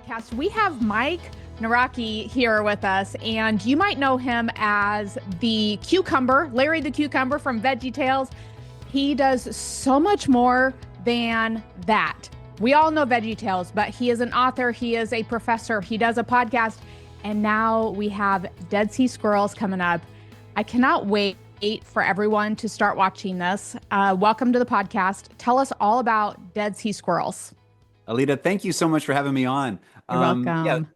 podcast. We have Mike Nawrocki here with us, and you might know him as the cucumber, Larry the Cucumber from VeggieTales. He does so much more than that. We all know VeggieTales, but he is an author, he is a professor, he does a podcast, and now we have Dead Sea Squirrels coming up. I cannot wait for everyone to start watching this. Welcome to the podcast. Tell us all about Dead Sea Squirrels. Alita, thank you so much for having me on. You're welcome.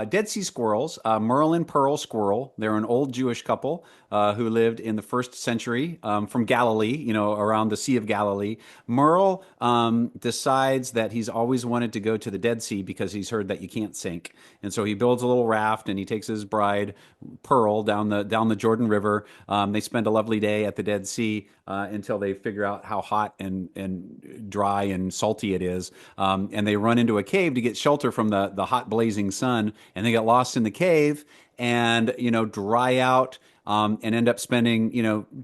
Dead Sea Squirrels, Merle and Pearl Squirrel. They're an old Jewish couple who lived in the first century from Galilee, around the Sea of Galilee. Merle decides that he's always wanted to go to the Dead Sea because he's heard that you can't sink. And so he builds a little raft and he takes his bride, Pearl, down the Jordan River. They spend a lovely day at the Dead Sea until they figure out how hot and dry and salty it is. And they run into a cave to get shelter from the hot blazing sun, and they get lost in the cave and dry out and end up spending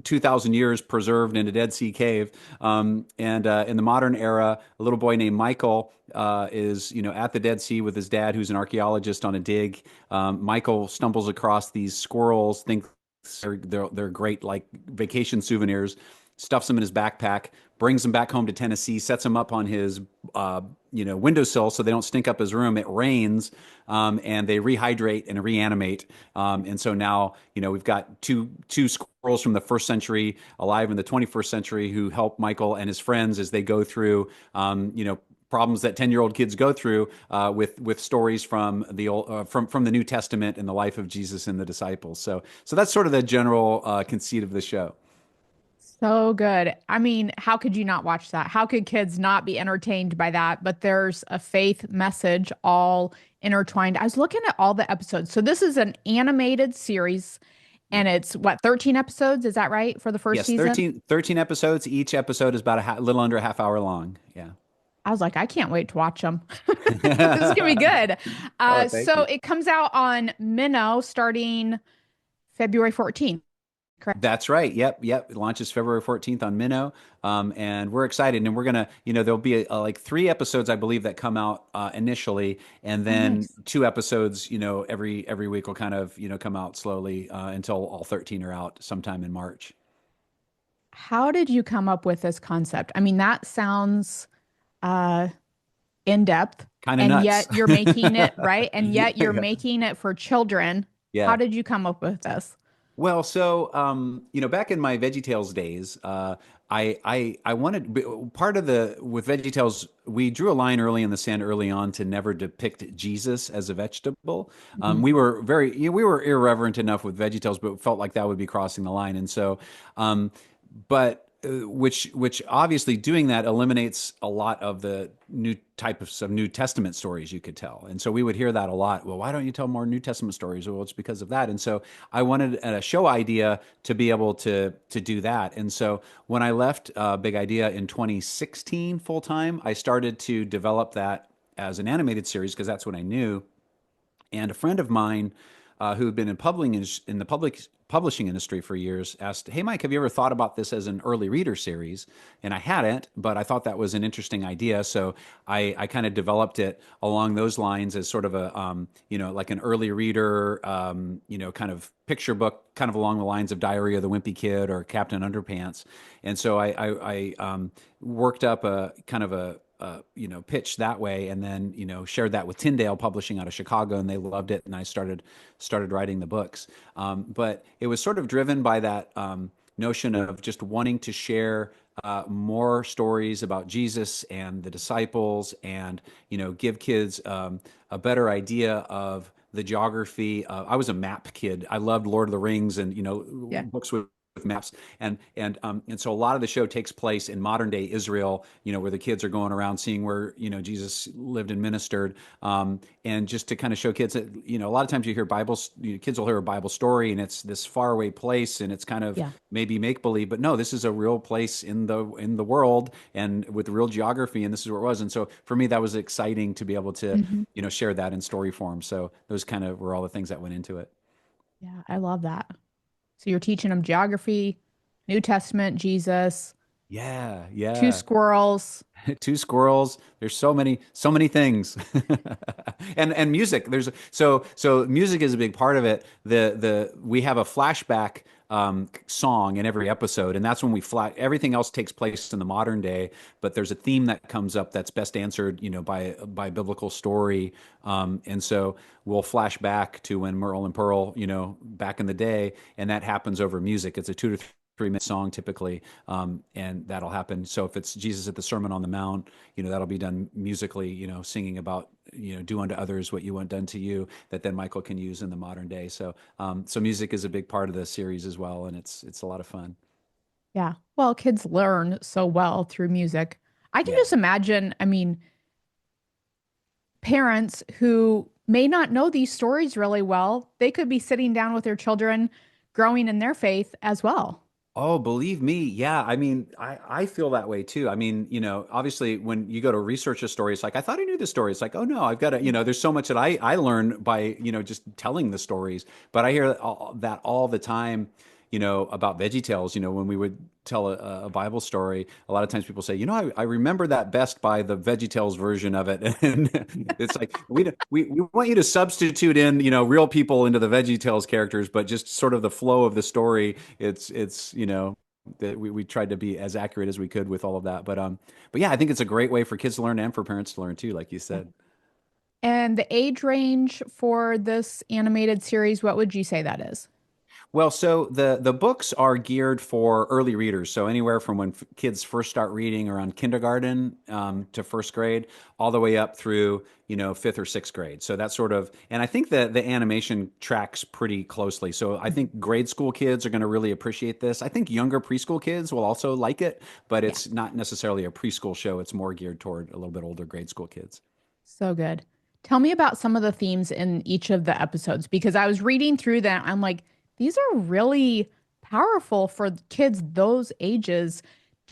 2,000 years preserved in a Dead Sea cave. In the modern era, a little boy named Michael is at the Dead Sea with his dad, who's an archaeologist on a dig. Michael stumbles across these squirrels, thinks they're great like vacation souvenirs, stuffs them in his backpack, brings them back home to Tennessee, sets them up on his windowsill so they don't stink up his room. It rains, and they rehydrate and reanimate. And so now we've got two squirrels from the first century alive in the 21st century who help Michael and his friends as they go through problems that 10-year-old kids go through with stories from the old from the New Testament and the life of Jesus and the disciples. So that's sort of the general conceit of the show. So good. I mean, how could you not watch that? How could kids not be entertained by that? But there's a faith message all intertwined. I was looking at all the episodes. So this is an animated series, and it's what, 13 episodes? Is that right, for the first Yes, season? 13 episodes. Each episode is about a little under a half hour long. Yeah. I was like, I can't wait to watch them. This is gonna be good. Oh, thank So you. it comes out on Minnow starting February 14th, correct? That's right. Yep. It launches February 14th on Minnow. And we're excited. And we're going to, there'll be like 3 episodes, I believe, that come out initially. And Oh, then nice. 2 episodes, every week will kind of, come out slowly until all 13 are out sometime in March. How did you come up with this concept? I mean, that sounds uh in depth, Kind of and nuts. yet you're making it right, and yet you're Yeah. making it for children. How Yeah. did you come up with this? Well, back in my VeggieTales days, I wanted part of the with VeggieTales, we drew a line early in the sand early on to never depict Jesus as a vegetable. Mhm. We were irreverent enough with VeggieTales, but felt like that would be crossing the line, and so, but which obviously doing that eliminates a lot of the new types of New Testament stories you could tell. And so we would hear that a lot. Well, why don't you tell more New Testament stories? Well, it's because of that. And so I wanted a show idea to be able to do that. And so when I left Big Idea in 2016 full time, I started to develop that as an animated series because that's what I knew. And a friend of mine who had been in the publishing industry for years asked, "Hey, Mike, have you ever thought about this as an early reader series?" And I hadn't, but I thought that was an interesting idea. So I kind of developed it along those lines as sort of a, like an early reader, kind of picture book, kind of along the lines of Diary of the Wimpy Kid or Captain Underpants. And so I worked up a kind of a pitch that way, and then shared that with Tyndale Publishing out of Chicago, and they loved it, and I started writing the books. But it was sort of driven by that notion of just wanting to share more stories about Jesus and the disciples, and give kids a better idea of the geography. I was a map kid. I loved Lord of the Rings and Yeah. books with maps, and so a lot of the show takes place in modern day Israel, where the kids are going around seeing where Jesus lived and ministered, and just to kind of show kids that a lot of times you hear Bibles, kids will hear a Bible story and it's this faraway place and it's kind of Yeah. maybe make believe, but no, this is a real place in the world and with real geography, and this is where it was. And so for me, that was exciting to be able to Mhm. share that in story form. So those kind of were all the things that went into it. Yeah, I love that. So you're teaching them geography, New Testament, Jesus, Yeah, Two yeah. squirrels. Two squirrels. There's so many things. And music. So music is a big part of it. The we have a flashback song in every episode, and that's when we flat everything else takes place in the modern day, but there's a theme that comes up that's best answered, by biblical story. And so we'll flash back to when Merle and Pearl, back in the day, and that happens over music. It's a 2 to 3 minute song typically, and that'll happen. So if it's Jesus at the Sermon on the Mount, that'll be done musically, singing about, do unto others what you want done to you, that then Michael can use in the modern day. So music is a big part of the series as well, and it's a lot of fun. Yeah. Well, kids learn so well through music. I can Yeah. just imagine, I mean, parents who may not know these stories really well, they could be sitting down with their children, growing in their faith as well. Oh, believe me. Yeah. I mean, I feel that way too. I mean, obviously when you go to research a story, it's like, I thought I knew the story. It's like, oh no, I've got to, there's so much that I learn by, just telling the stories. But I hear that all the time, about VeggieTales, when we would tell a Bible story, a lot of times people say, I remember that best by the VeggieTales version of it. And it's like, we want you to substitute in, real people into the VeggieTales characters, but just sort of the flow of the story. It's that we tried to be as accurate as we could with all of that. But yeah, I think it's a great way for kids to learn and for parents to learn too, like you Yeah. said. And the age range for this animated series, what would you say that is? Well, so the books are geared for early readers, so anywhere from when kids first start reading around kindergarten, to first grade, all the way up through fifth or sixth grade. So that's sort of, and I think that the animation tracks pretty closely. So I think grade school kids are going to really appreciate this. I think younger preschool kids will also like it, but Yeah. it's not necessarily a preschool show. It's more geared toward a little bit older grade school kids. So good. Tell me about some of the themes in each of the episodes because I was reading through them. I'm like, these are really powerful for kids those ages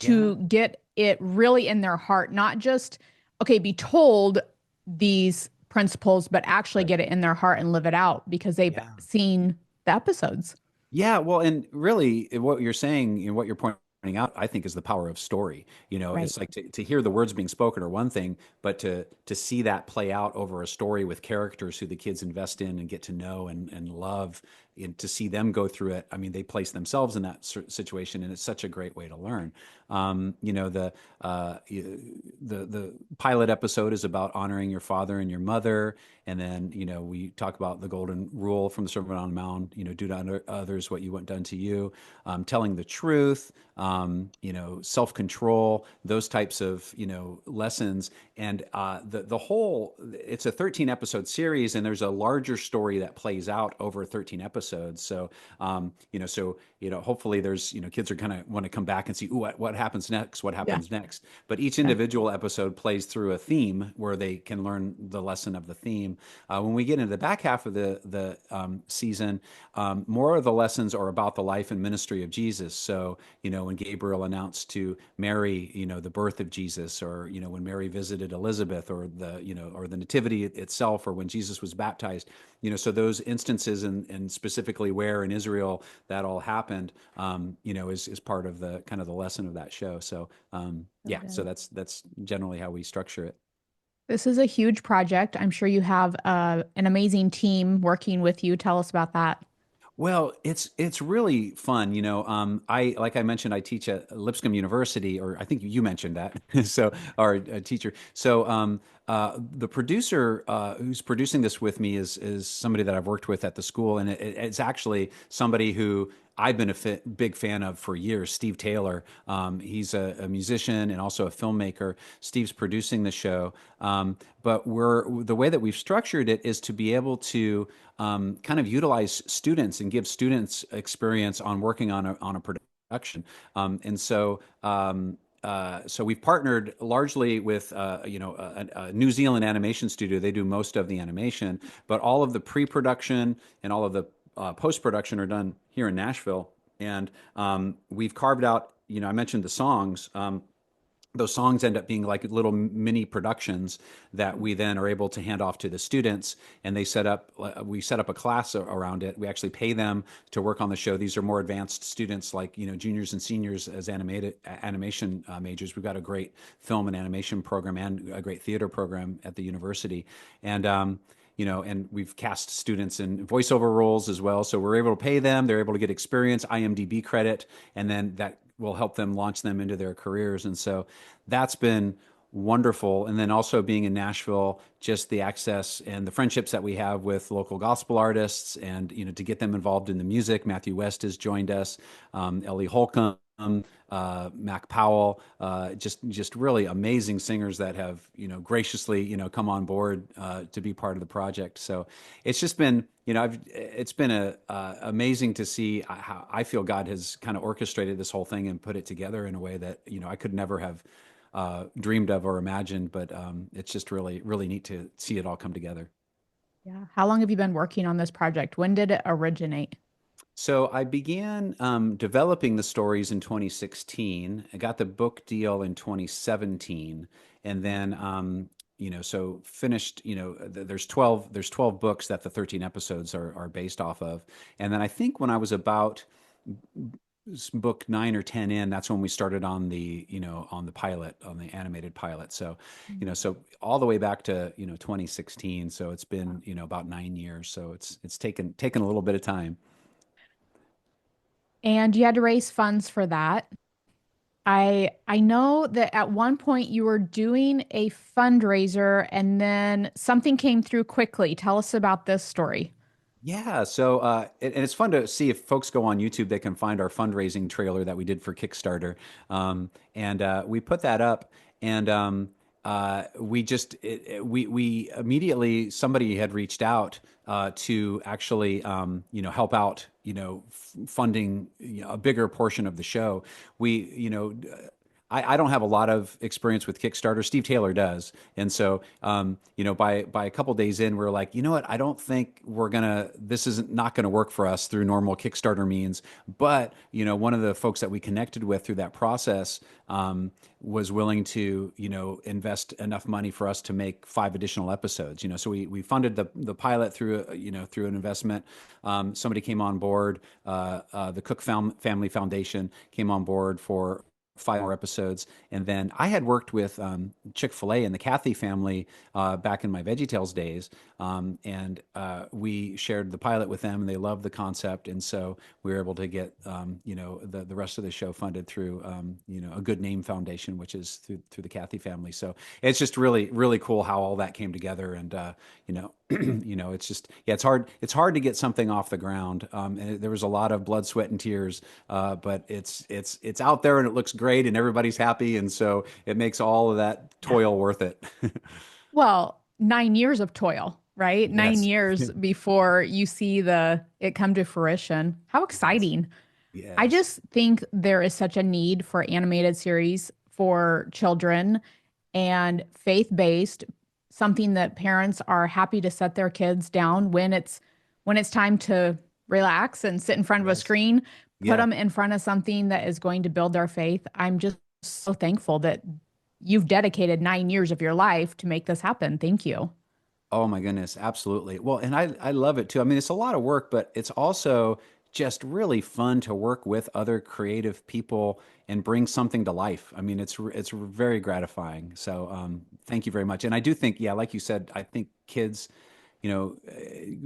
Yeah, to get it really in their heart, not just, okay, be told these principles, but actually right. get it in their heart and live it out because they've Yeah. seen the episodes. Yeah, well, and really, what you're saying and what you're pointing out, I think, is the power of story. Right. It's like to hear the words being spoken are one thing, but to see that play out over a story with characters who the kids invest in and get to know and love, and to see them go through it. I mean, they place themselves in that situation, and it's such a great way to learn. The pilot episode is about honoring your father and your mother, and then we talk about the golden rule from the Sermon on the Mount. Do to others what you want done to you. Telling the truth. Self control. Those types of lessons. And the whole, it's a 13 episode series, and there's a larger story that plays out over 13 episodes. So hopefully there's kids are kind of want to come back and see, ooh, what happens next, what Yeah. happens next. But each Yeah. individual episode plays through a theme where they can learn the lesson of the theme. When we get into the back half of the season, more of the lessons are about the life and ministry of Jesus. So when Gabriel announced to Mary, the birth of Jesus, or when Mary visited Elizabeth, or the nativity itself, or when Jesus was baptized, so those instances, and specifically where in Israel that all happened, is part of the kind of the lesson of that show. So So yeah, so good. that's generally how we structure it. This is a huge project. I'm sure you have an amazing team working with you. Tell us about that. Well, it's really fun. I like I mentioned, I teach at Lipscomb University, or I think you mentioned that. So, or a teacher. So, the producer who's producing this with me is somebody that I've worked with at the school, and it's actually somebody who I've been a big fan of for years, Steve Taylor. He's a musician and also a filmmaker. Steve's producing the show, but the way that we've structured it is to be able to kind of utilize students and give students experience on working on a production. So we've partnered largely with a New Zealand animation studio. They do most of the animation, but all of the pre-production and all of the post-production are done here in Nashville. And we've carved out. I mentioned the songs. those songs end up being like little mini productions that we then are able to hand off to the students, and we set up a class around it. We actually pay them to work on the show. These are more advanced students, like juniors and seniors as animation majors. We've got a great film and animation program and a great theater program at the university. And and we've cast students in voiceover roles as well, so we're able to pay them. They're able to get experience, IMDb credit, and then that will help them launch them into their careers. And so that's been wonderful. And then also being in Nashville, just the access and the friendships that we have with local gospel artists, and to get them involved in the music. Matthew West has joined us, Ellie Holcomb, Mac Powell, just really amazing singers that have graciously come on board to be part of the project. So it's just been it's been amazing to see how I feel God has kind of orchestrated this whole thing and put it together in a way that I could never have dreamed of or imagined. But it's just really neat to see it all come together. Yeah. How long have you been working on this project? When did it originate? So I began developing the stories in 2016. I got the book deal in 2017, and then so finished. There's 12 books that the 13 episodes are based off of, and then I think when I was about book 9 or 10 in, that's when we started on the pilot, on the animated pilot. So so all the way back to 2016. So it's been about 9 years. So it's taken a little bit of time. And you had to raise funds for that. I know that at one point you were doing a fundraiser and then something came through quickly. Tell us about this story. Yeah, so and it's fun to see. If folks go on YouTube, they can find our fundraising trailer that we did for Kickstarter, and we put that up, and we immediately, somebody had reached out to actually help out, funding a bigger portion of the show. We I don't have a lot of experience with Kickstarter. Steve Taylor does, and so by a couple days in, we're like, you know what? I don't think we're gonna. This isn't not gonna work for us through normal Kickstarter means. But one of the folks that we connected with through that process was willing to invest enough money for us to make 5 additional episodes. So we funded the pilot through through an investment. Somebody came on board. The Cook Family Foundation came on board for 5 more episodes. And then I had worked with Chick-fil-A and the Kathy family back in my VeggieTales days. We shared the pilot with them, and they loved the concept. And so we were able to get, the rest of the show funded through, a Good Name Foundation, which is through the Kathy family. So it's just really cool how all that came together. And, it's just, yeah, it's hard to get something off the ground. And there was a lot of blood, sweat, and tears, but it's out there and it looks great and everybody's happy, and so it makes all of that toil worth it. Well, 9 years of toil, right? Nine Yes. years before you see it come to fruition. How Yes. exciting. I Yes. just think there is such a need for animated series for children and faith-based, something that parents are happy to set their kids down when it's time to relax and sit in front of a Yes. screen, put Yeah. them in front of something that is going to build their faith. I'm just so thankful that you've dedicated 9 years of your life to make this happen. Thank you. Oh my goodness, absolutely. Well, and I love it too. I mean, it's a lot of work, but it's also just really fun to work with other creative people and bring something to life. I mean, it's very gratifying. So, thank you very much. And I do think, yeah, like you said, I think kids,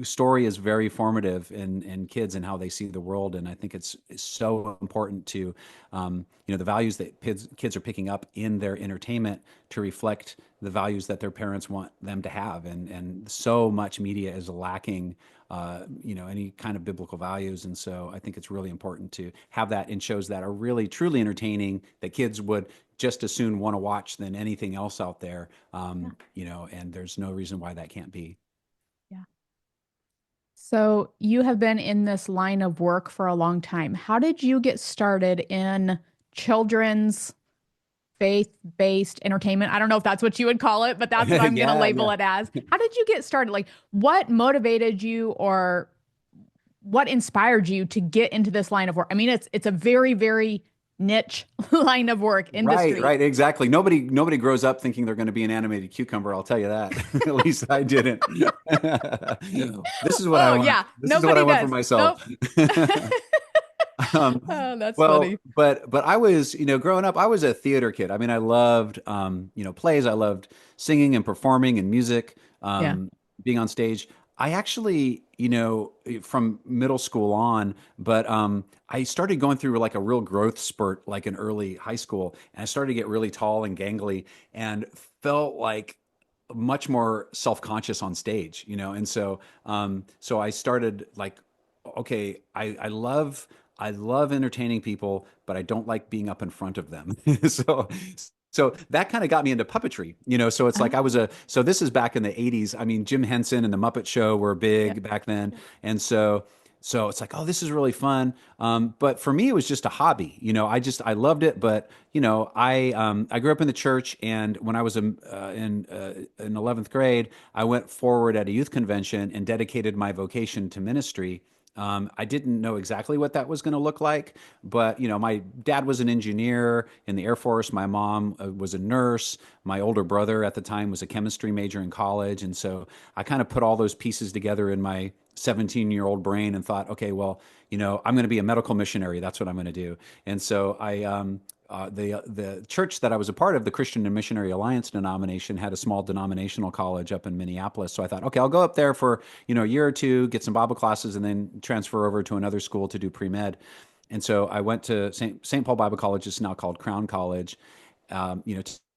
story is very formative in kids and how they see the world. And I think it's so important to, the values that kids are picking up in their entertainment to reflect the values that their parents want them to have. And so much media is lacking, any kind of biblical values. And so I think it's really important to have that in shows that are really truly entertaining, that kids would just as soon want to watch than anything else out there. Yeah. And there's no reason why that can't be. Yeah. So you have been in this line of work for a long time. How did you get started in children's faith-based entertainment? I don't know if that's what you would call it, but that's what I'm going to Yeah, label yeah. it as. How did you get started? Like, what motivated you or what inspired you to get into this line of work? I mean, it's a very, very niche line of work, Right, industry. right, exactly. Nobody grows up thinking they're going to be an animated cucumber. I'll tell you that. At least I didn't. This is what I Oh want. yeah, This is what I nobody want for does. myself. Nope. Um, Oh, that's well, funny. but I was, growing up, I was a theater kid. I mean, I loved, plays. I loved singing and performing and music, Yeah. being on stage. I actually, from middle school on, but I started going through like a real growth spurt, like in early high school, and I started to get really tall and gangly, and felt like much more self-conscious on stage, and so I started like, okay, I love entertaining people, but I don't like being up in front of them. so so that kind of got me into puppetry, so it's like Oh, so this is back in the 80s. I mean, Jim Henson and the Muppet Show were yeah. big back then. And so it's like, oh, this is really fun. But for me, it was just a hobby. I loved it. But I grew up in the church, and when I was in 11th grade, I went forward at a youth convention and dedicated my vocation to ministry. I didn't know exactly what that was going to look like, but my dad was an engineer in the Air Force. My mom was a nurse. My older brother at the time was a chemistry major in college, and so I kind of put all those pieces together in my 17-year-old brain and thought, okay, well, I'm going to be a medical missionary. That's what I'm going to do. And so the church that I was a part of, the Christian and Missionary Alliance denomination, had a small denominational college up in Minneapolis. So I thought, okay, I'll go up there for a year or two, get some Bible classes, and then transfer over to another school to do pre med. And so I went to St. Paul Bible College, it's now called Crown College.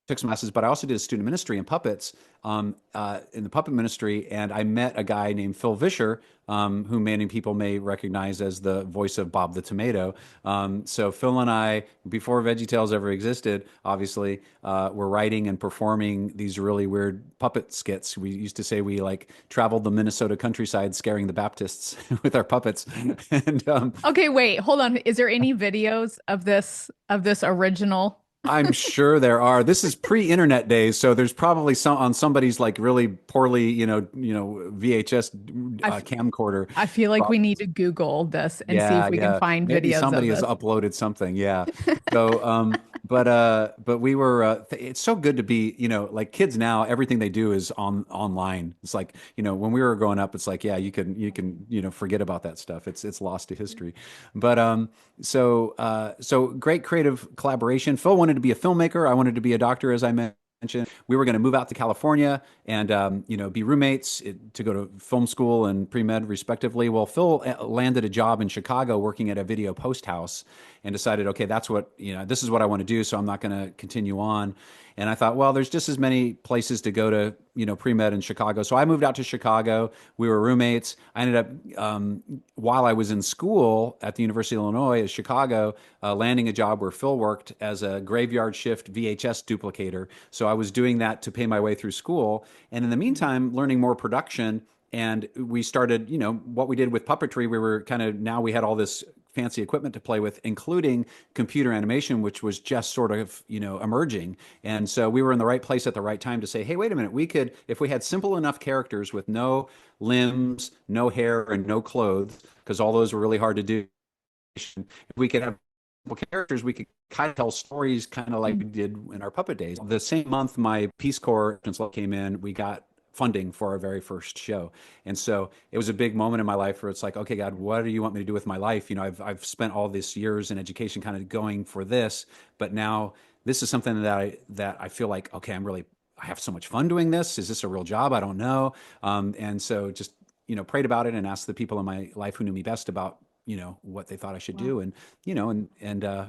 Took some classes, but I also did student ministry and puppets in the puppet ministry. And I met a guy named Phil Vischer, who many people may recognize as the voice of Bob the Tomato. So Phil and I, before VeggieTales ever existed, obviously, were writing and performing these really weird puppet skits. We used to say we like traveled the Minnesota countryside scaring the Baptists with our puppets. and Okay, wait, hold on. Is there any videos of this original? I'm sure there are. This is pre-internet days, so there's probably some on somebody's like really poorly, VHS I, f- camcorder. I feel like we need to Google this and see if Yeah, we can yeah. find Maybe videos somebody of has this. uploaded something. Yeah. So, but we were. It's so good to be. Like kids now, everything they do is online. It's like when we were growing up, it's like you can forget about that stuff. It's lost to history. But so great creative collaboration. Phil wanted to be a filmmaker. I wanted to be a doctor, as I mentioned. We were going to move out to California and be roommates to go to film school and pre-med respectively. Well, Phil landed a job in Chicago working at a video post house and decided, okay, this is what I want to do, so I'm not going to continue on. And I thought, well, there's just as many places to go to, pre-med in Chicago. So I moved out to Chicago. We were roommates. I ended up, while I was in school at the University of Illinois at Chicago, landing a job where Phil worked as a graveyard shift VHS duplicator. So I was doing that to pay my way through school. And in the meantime, learning more production. And we started, what we did with puppetry. We were now we had all this fancy equipment to play with, including computer animation, which was just sort of, emerging. And so we were in the right place at the right time to say, hey, wait a minute, we could, if we had simple enough characters with no limbs, no hair, and no clothes, because all those were really hard to do. If we could have simple characters, we could kind of tell stories kind of like we did in our puppet days. The same month my Peace Corps came in, we got funding for our very first show. And so it was a big moment in my life where it's like, okay, God, what do you want me to do with my life? I've spent all these years in education kind of going for this, but now this is something that I feel like, okay, I have so much fun doing this. Is this a real job? I don't know. And so just, prayed about it and asked the people in my life who knew me best about what they thought I should Wow. do, and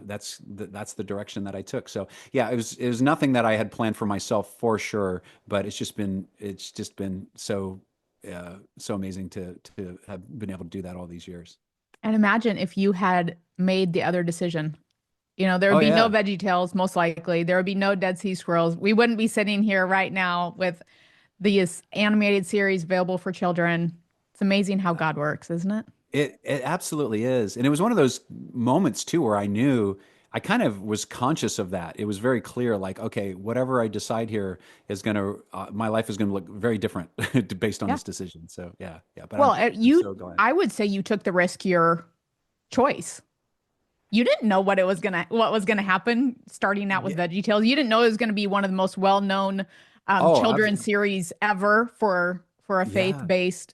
that's the direction that I took. So yeah, it was nothing that I had planned for myself for sure, but it's just been so amazing to have been able to do that all these years. And imagine if you had made the other decision. There would Oh be no yeah. VeggieTales, most likely. There would be no Dead Sea Squirrels. We wouldn't be sitting here right now with these animated series available for children. It's amazing how God works, isn't it? It absolutely is. And it was one of those moments too where I knew I kind of was conscious of that. It was very clear, like, okay, whatever I decide here is going to, my life is going to look very different based on Yeah. this decision. So yeah, yeah. But Well, I'm so glad. I would say you took the riskier choice. You didn't know what was gonna happen starting out with Yeah. VeggieTales. You didn't know it was gonna be one of the most well-known Oh, children's series ever for a yeah. faith-based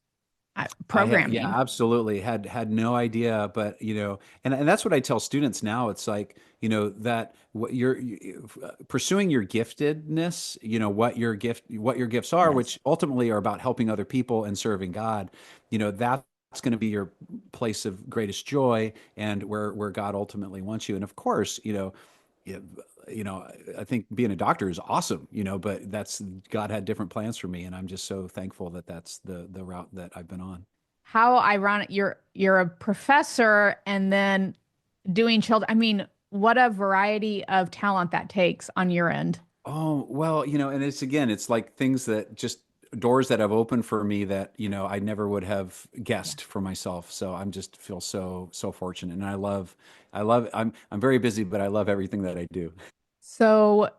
Yeah, programming. absolutely. Had no idea, but and that's what I tell students now. It's like, that what pursuing your giftedness, what your gifts are, Yes. which ultimately are about helping other people and serving God. That's going to be your place of greatest joy and where God ultimately wants you. And of course, yeah, I think being a doctor is awesome, but that's God had different plans for me, and I'm just so thankful that that's the route that I've been on. How ironic you're a professor and then doing children. I mean, what a variety of talent that takes on your end. Oh, well, and it's like things that just doors that have opened for me that, I never would have Yeah. guessed for myself. So I'm just feel so fortunate. And I'm very busy, but I love everything that I do. So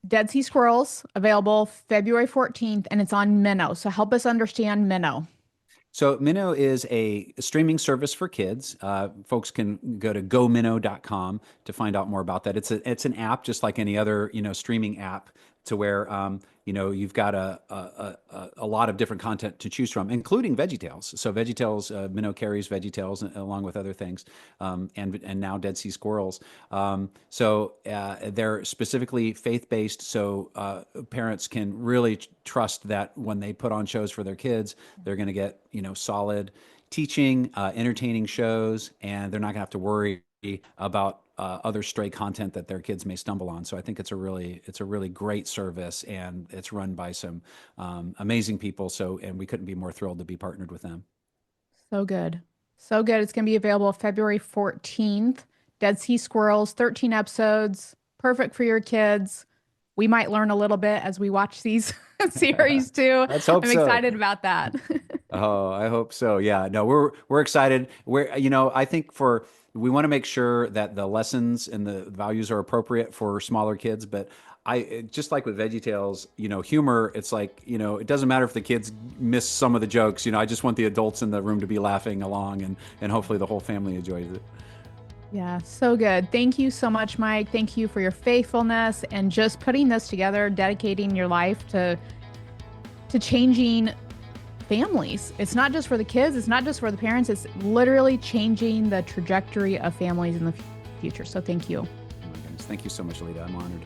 Dead Sea Squirrels available February 14th and it's on Minnow. So help us understand Minnow. So Minnow is a streaming service for kids. Folks can go to gominnow.com to find out more about that. It's an app just like any other streaming app to where you've got a lot of different content to choose from, including VeggieTales. So VeggieTales Minnow carries VeggieTales along with other things, and now Dead Sea Squirrels. They're specifically faith-based, so parents can really trust that when they put on shows for their kids, they're going to get solid teaching, entertaining shows, and they're not going to have to worry about other stray content that their kids may stumble on. So I think it's a really great service, and it's run by some amazing people. And we couldn't be more thrilled to be partnered with them. So good. So good. It's going to be available February 14th. Dead Sea Squirrels, 13 episodes, perfect for your kids. We might learn a little bit as we watch these series too. Let's hope I'm so. excited about that. Oh, I hope so. Yeah, no, we're excited. I think we want to make sure that the lessons and the values are appropriate for smaller kids, but just like with VeggieTales, humor, it's like, it doesn't matter if the kids miss some of the jokes, I just want the adults in the room to be laughing along, and hopefully the whole family enjoys it. Yeah, so good. Thank you so much, Mike. Thank you for your faithfulness and just putting this together, dedicating your life to changing families. It's not just for the kids, it's not just for the parents, it's literally changing the trajectory of families in the future. So thank you. Oh my goodness. Thank you so much, Alita. I'm honored.